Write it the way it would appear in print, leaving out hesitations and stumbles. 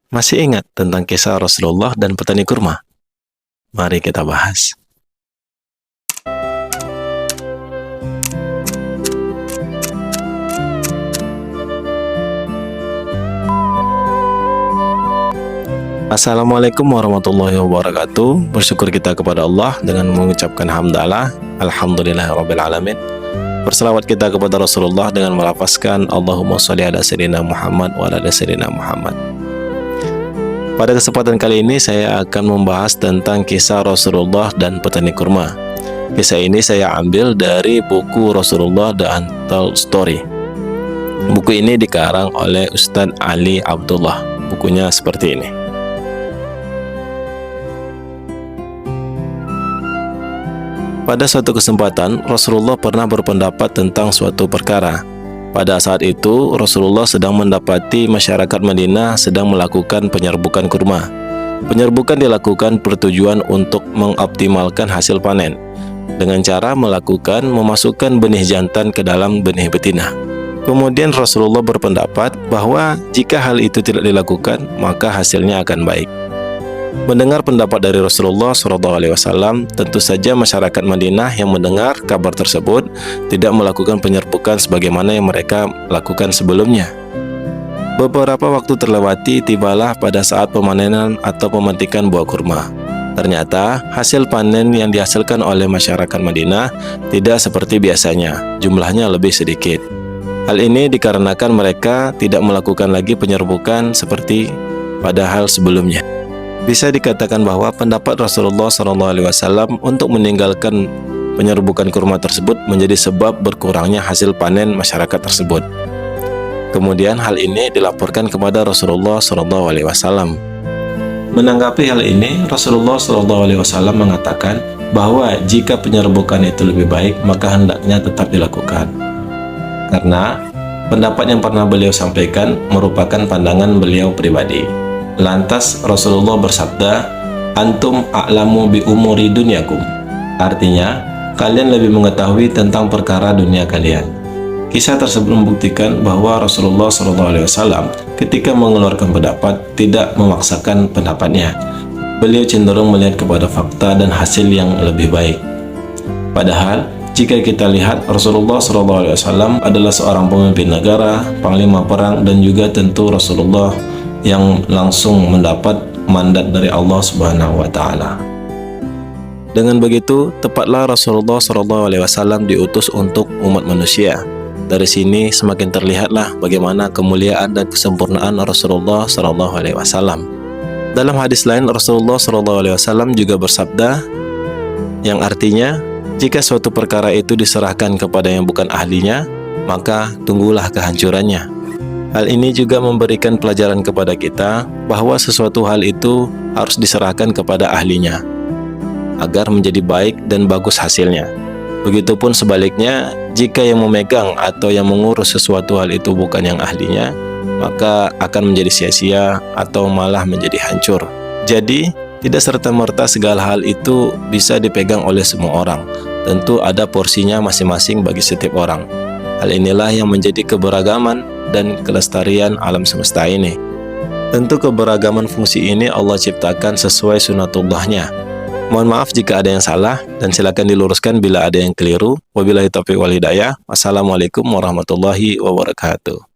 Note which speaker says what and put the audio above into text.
Speaker 1: Masih ingat tentang kisah Rasulullah dan petani kurma? Mari kita bahas. Assalamualaikum warahmatullahi wabarakatuh. Bersyukur kita kepada Allah dengan mengucapkan hamdalah, alhamdulillahirrabbilalamin. Berselawat kita kepada Rasulullah dengan melafazkan Allahumma sholli ala sayyidina Muhammad wa ala sayyidina Muhammad. Pada kesempatan kali ini saya akan membahas tentang kisah Rasulullah dan petani kurma. Kisah ini saya ambil dari buku Rasulullah The Untold Story. Buku ini dikarang oleh Ustadz Ali Abdullah. Bukunya seperti ini. Pada suatu kesempatan, Rasulullah pernah berpendapat tentang suatu perkara. Pada saat itu, Rasulullah sedang mendapati masyarakat Madinah sedang melakukan penyerbukan kurma. Penyerbukan dilakukan bertujuan untuk mengoptimalkan hasil panen, dengan cara memasukkan benih jantan ke dalam benih betina. Kemudian Rasulullah berpendapat bahwa jika hal itu tidak dilakukan, maka hasilnya akan baik. Mendengar pendapat dari Rasulullah SAW, tentu saja masyarakat Madinah yang mendengar kabar tersebut tidak melakukan penyerbukan sebagaimana yang mereka lakukan sebelumnya. Beberapa waktu terlewati, tibalah pada saat pemanenan atau pemetikan buah kurma. Ternyata hasil panen yang dihasilkan oleh masyarakat Madinah tidak seperti biasanya, jumlahnya lebih sedikit. Hal ini dikarenakan mereka tidak melakukan lagi penyerbukan seperti pada hal sebelumnya. Bisa dikatakan bahwa pendapat Rasulullah SAW untuk meninggalkan penyerbukan kurma tersebut menjadi sebab berkurangnya hasil panen masyarakat tersebut. Kemudian hal ini dilaporkan kepada Rasulullah SAW. Menanggapi hal ini, Rasulullah SAW mengatakan bahwa jika penyerbukan itu lebih baik, maka hendaknya tetap dilakukan. Karena pendapat yang pernah beliau sampaikan merupakan pandangan beliau pribadi. Lantas Rasulullah bersabda, "Antum a'lamu bi umuri dunyakum." Artinya, kalian lebih mengetahui tentang perkara dunia kalian. Kisah tersebut membuktikan bahwa Rasulullah SAW ketika mengeluarkan pendapat tidak memaksakan pendapatnya. Beliau cenderung melihat kepada fakta dan hasil yang lebih baik. Padahal, jika kita lihat, Rasulullah SAW adalah seorang pemimpin negara, panglima perang, dan juga tentu Rasulullah yang langsung mendapat mandat dari Allah Subhanahu wa Ta'ala. Dengan begitu, tepatlah Rasulullah SAW diutus untuk umat manusia. Dari sini semakin terlihatlah bagaimana kemuliaan dan kesempurnaan Rasulullah SAW. Dalam hadis lain, Rasulullah SAW juga bersabda, yang artinya, jika suatu perkara itu diserahkan kepada yang bukan ahlinya, maka tunggulah kehancurannya. Hal ini juga memberikan pelajaran kepada kita bahwa sesuatu hal itu harus diserahkan kepada ahlinya agar menjadi baik dan bagus hasilnya. Begitupun sebaliknya, jika yang memegang atau yang mengurus sesuatu hal itu bukan yang ahlinya, maka akan menjadi sia-sia atau malah menjadi hancur. Jadi, tidak serta-merta segala hal itu bisa dipegang oleh semua orang. Tentu ada porsinya masing-masing bagi setiap orang. Hal inilah yang menjadi keberagaman dan kelestarian alam semesta ini. Tentu keberagaman fungsi ini Allah ciptakan sesuai sunatullahnya. Mohon maaf jika ada yang salah dan silakan diluruskan bila ada yang keliru. Wabillahi taufiq wal hidayah. Wassalamualaikum warahmatullahi wabarakatuh.